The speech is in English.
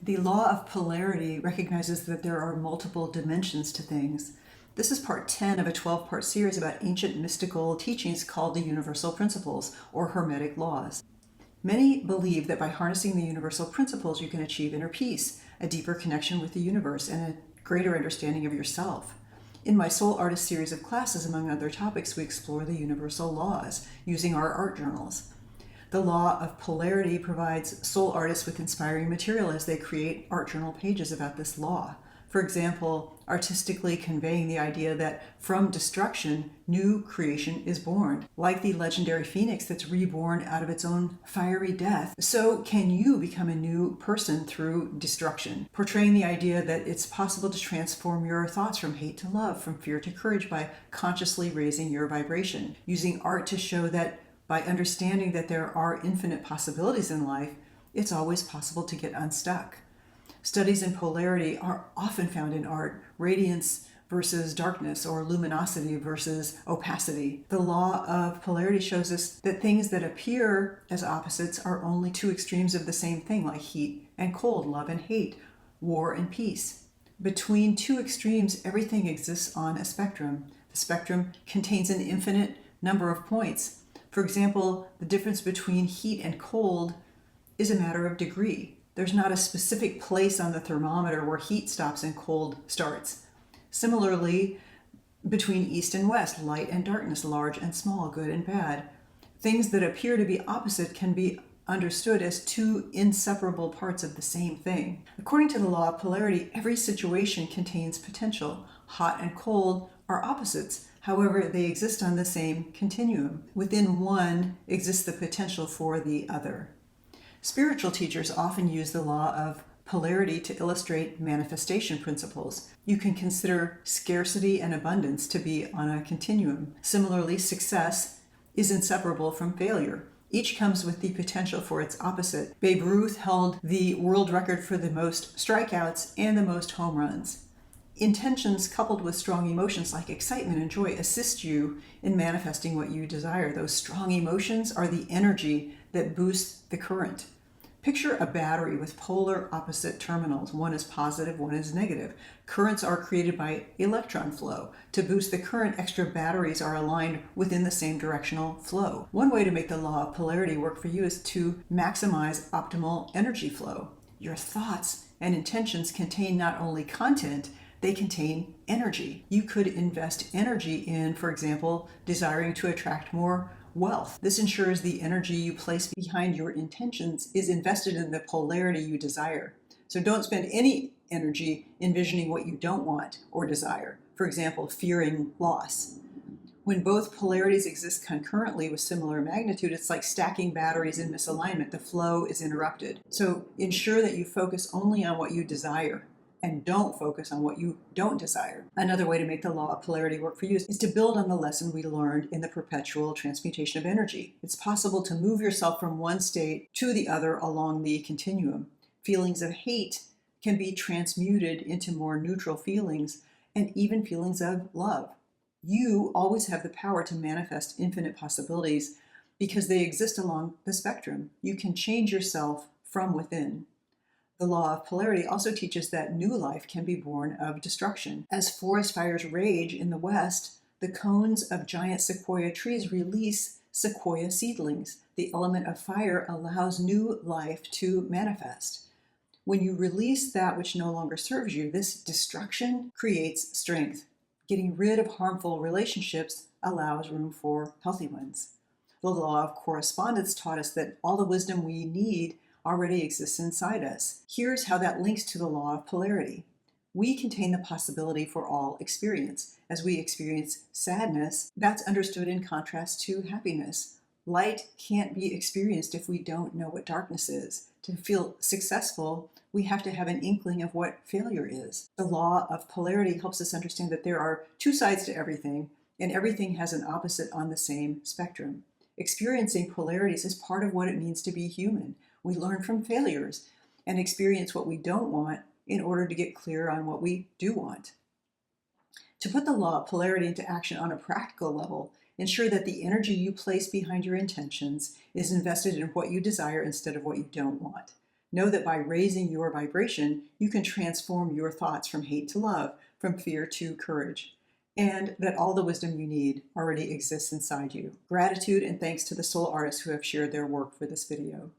The law of polarity recognizes that there are multiple dimensions to things. This is part 10 of a 12-part series about ancient mystical teachings called the Universal Principles, or Hermetic laws. Many believe that by harnessing the universal principles you can achieve inner peace, a deeper connection with the universe, and a greater understanding of yourself. In my Soul Artist series of classes, among other topics, we explore the universal laws using our art journals. The law of polarity provides soul artists with inspiring material as they create art journal pages about this law. For example, artistically conveying the idea that from destruction, new creation is born. Like the legendary phoenix that's reborn out of its own fiery death, so can you become a new person through destruction. Portraying the idea that it's possible to transform your thoughts from hate to love, from fear to courage by consciously raising your vibration. Using art to show that by understanding that there are infinite possibilities in life, it's always possible to get unstuck. Studies in polarity are often found in art, radiance versus darkness, or luminosity versus opacity. The law of polarity shows us that things that appear as opposites are only two extremes of the same thing, like heat and cold, love and hate, war and peace. Between two extremes, everything exists on a spectrum. The spectrum contains an infinite number of points. For example, the difference between heat and cold is a matter of degree. There's not a specific place on the thermometer where heat stops and cold starts. Similarly, between east and west, light and darkness, large and small, good and bad. Things that appear to be opposite can be understood as two inseparable parts of the same thing. According to the law of polarity, every situation contains potential. Hot and cold are opposites. However, they exist on the same continuum. Within one exists the potential for the other. Spiritual teachers often use the law of polarity to illustrate manifestation principles. You can consider scarcity and abundance to be on a continuum. Similarly, success is inseparable from failure. Each comes with the potential for its opposite. Babe Ruth held the world record for the most strikeouts and the most home runs. Intentions coupled with strong emotions like excitement and joy assist you in manifesting what you desire. Those strong emotions are the energy that boosts the current. Picture a battery with polar opposite terminals. One is positive, one is negative. Currents are created by electron flow. To boost the current, extra batteries are aligned within the same directional flow. One way to make the law of polarity work for you is to maximize optimal energy flow. Your thoughts and intentions contain not only content, they contain energy. You could invest energy in, for example, desiring to attract more wealth. This ensures the energy you place behind your intentions is invested in the polarity you desire. So don't spend any energy envisioning what you don't want or desire. For example, fearing loss. When both polarities exist concurrently with similar magnitude, it's like stacking batteries in misalignment. The flow is interrupted. So ensure that you focus only on what you desire and don't focus on what you don't desire. Another way to make the law of polarity work for you is to build on the lesson we learned in the perpetual transmutation of energy. It's possible to move yourself from one state to the other along the continuum. Feelings of hate can be transmuted into more neutral feelings and even feelings of love. You always have the power to manifest infinite possibilities because they exist along the spectrum. You can change yourself from within. The law of polarity also teaches that new life can be born of destruction. As forest fires rage in the West, the cones of giant sequoia trees release sequoia seedlings. The element of fire allows new life to manifest. When you release that which no longer serves you, this destruction creates strength. Getting rid of harmful relationships allows room for healthy ones. The law of correspondence taught us that all the wisdom we need already exists inside us. Here's how that links to the law of polarity. We contain the possibility for all experience. As we experience sadness, that's understood in contrast to happiness. Light can't be experienced if we don't know what darkness is. To feel successful, we have to have an inkling of what failure is. The law of polarity helps us understand that there are two sides to everything, and everything has an opposite on the same spectrum. Experiencing polarities is part of what it means to be human. We learn from failures and experience what we don't want in order to get clear on what we do want. To put the law of polarity into action on a practical level, ensure that the energy you place behind your intentions is invested in what you desire instead of what you don't want. Know that by raising your vibration, you can transform your thoughts from hate to love, from fear to courage, and that all the wisdom you need already exists inside you. Gratitude and thanks to the soul artists who have shared their work for this video.